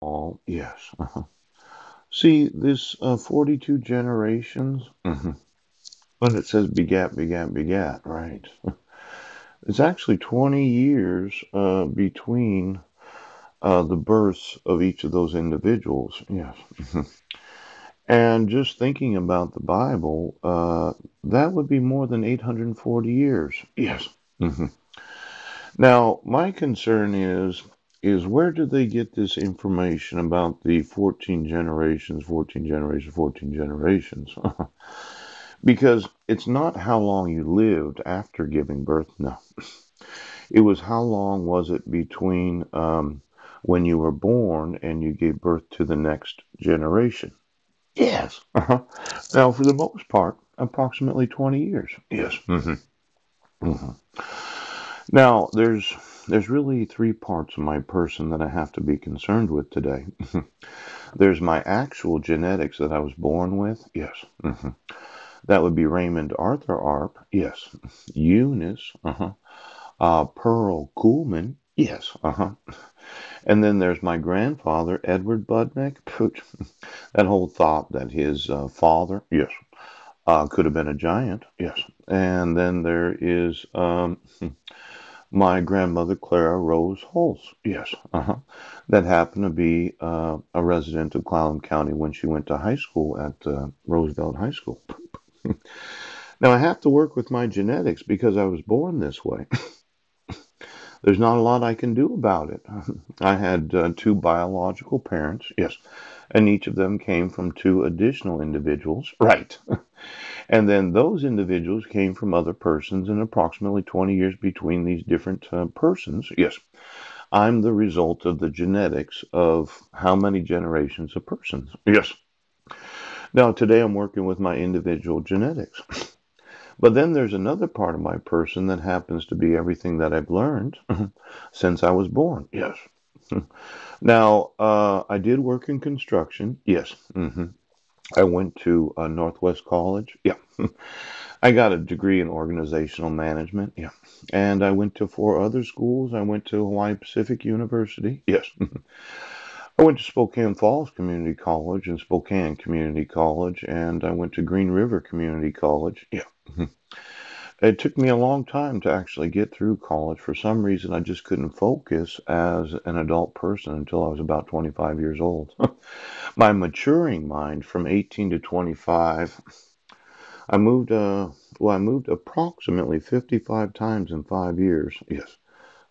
all, yes. See, this 42 generations, when it says begat, begat, begat, right? It's actually 20 years between the births of each of those individuals, yes. And just thinking about the Bible, that would be more than 840 years, yes. Mhm. Now, my concern is where did they get this information about the 14 generations, 14 generations, 14 generations? Because it's not how long you lived after giving birth. No, it was how long was it between when you were born and you gave birth to the next generation. Yes. Now, for the most part, approximately 20 years. Yes. Hmm. Now, there's really three parts of my person that I have to be concerned with today. There's my actual genetics that I was born with. Yes. That would be Raymond Arthur Arp. Yes. Eunice. Pearl Kuhlman. Yes. And then there's my grandfather, Edward Budnick. That whole thought that his father, yes, could have been a giant. Yes. And then there is my grandmother, Clara Rose Holtz. Yes. That happened to be a resident of Clallam County when she went to high school at Roosevelt High School. Now, I have to work with my genetics because I was born this way. There's not a lot I can do about it. I had two biological parents, yes, and each of them came from two additional individuals, right? And then those individuals came from other persons, and approximately 20 years between these different persons, yes. I'm the result of the genetics of how many generations of persons, yes. Now, today I'm working with my individual genetics. But then there's another part of my person that happens to be everything that I've learned since I was born. Yes. Now, I did work in construction. Yes. I went to Northwest College. Yeah. I got a degree in organizational management. Yeah. And I went to four other schools. I went to Hawaii Pacific University. Yes. I went to Spokane Falls Community College and Spokane Community College, and I went to Green River Community College. Yeah. It took me a long time to actually get through college. For some reason, I just couldn't focus as an adult person until I was about 25 years old. My maturing mind from 18 to 25, I moved, I moved approximately 55 times in 5 years. Yes.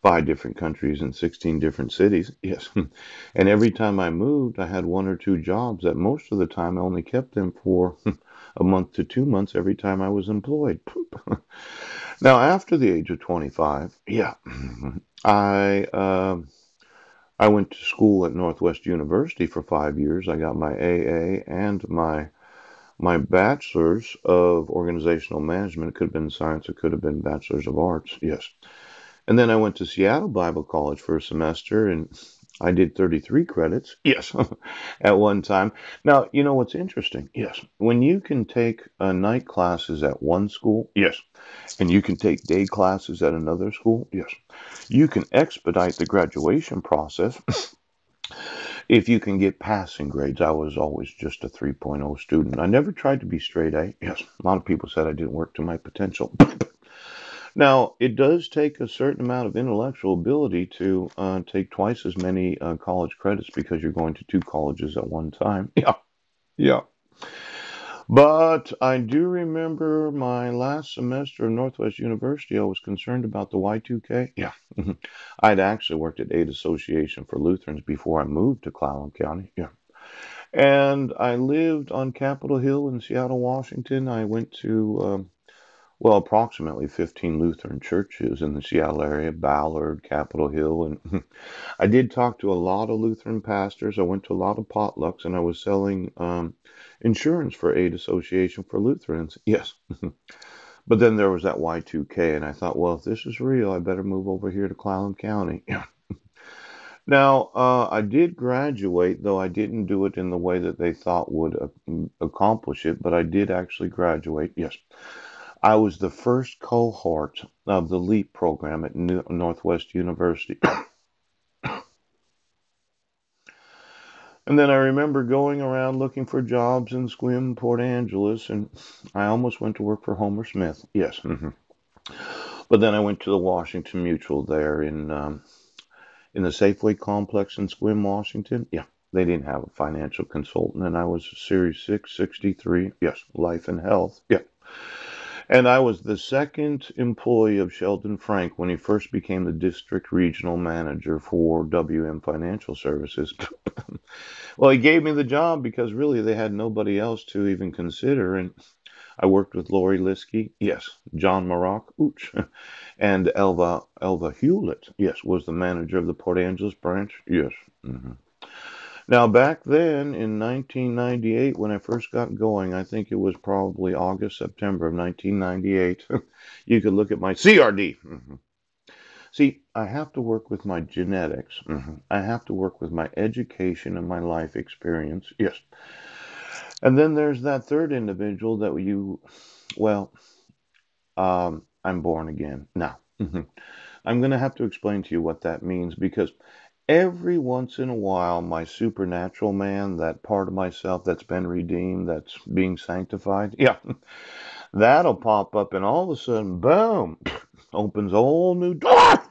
Five different countries and 16 different cities. Yes. And every time I moved, I had one or two jobs that most of the time I only kept them for a month to 2 months every time I was employed. Now, after the age of 25, yeah, I I went to school at Northwest University for 5 years. I got my AA and my bachelor's of organizational management. It could have been science. It could have been bachelor's of arts. Yes. And then I went to Seattle Bible College for a semester and I did 33 credits. Yes. At one time. Now, you know what's interesting? Yes. When you can take night classes at one school, yes, and you can take day classes at another school, yes, you can expedite the graduation process if you can get passing grades. I was always just a 3.0 student. I never tried to be straight A. Yes, a lot of people said I didn't work to my potential. Now, it does take a certain amount of intellectual ability to take twice as many college credits because you're going to two colleges at one time. Yeah, yeah. But I do remember my last semester of Northwest University, I was concerned about the Y2K. Yeah. I'd actually worked at Aid Association for Lutherans before I moved to Clallam County. Yeah. And I lived on Capitol Hill in Seattle, Washington. I went to approximately 15 Lutheran churches in the Seattle area, Ballard, Capitol Hill. And I did talk to a lot of Lutheran pastors. I went to a lot of potlucks and I was selling insurance for Aid Association for Lutherans. Yes. But then there was that Y2K, and I thought, well, if this is real, I better move over here to Clallam County. Now, I did graduate, though I didn't do it in the way that they thought would accomplish it, but I did actually graduate. Yes. I was the first cohort of the LEAP program at Northwest University. And then I remember going around looking for jobs in Sequim, Port Angeles, and I almost went to work for Homer Smith. Yes. But then I went to the Washington Mutual there in the Safeway complex in Sequim, Washington. Yeah. They didn't have a financial consultant, and I was Series 663. Yes, life and health. Yeah. And I was the second employee of Sheldon Frank when he first became the district regional manager for WM Financial Services. Well, he gave me the job because really they had nobody else to even consider. And I worked with Lori Liskey, yes, John Maroc, ooch, and Elva Hewlett, yes, was the manager of the Port Angeles branch, yes. Now, back then in 1998, when I first got going, I think it was probably August, September of 1998, you could look at my CRD. See, I have to work with my genetics. I have to work with my education and my life experience. Yes. And then there's that third individual that well, I'm born again. Now, I'm going to have to explain to you what that means because every once in a while, my supernatural man, that part of myself that's been redeemed, that's being sanctified, yeah, that'll pop up and all of a sudden, boom, opens a whole new door.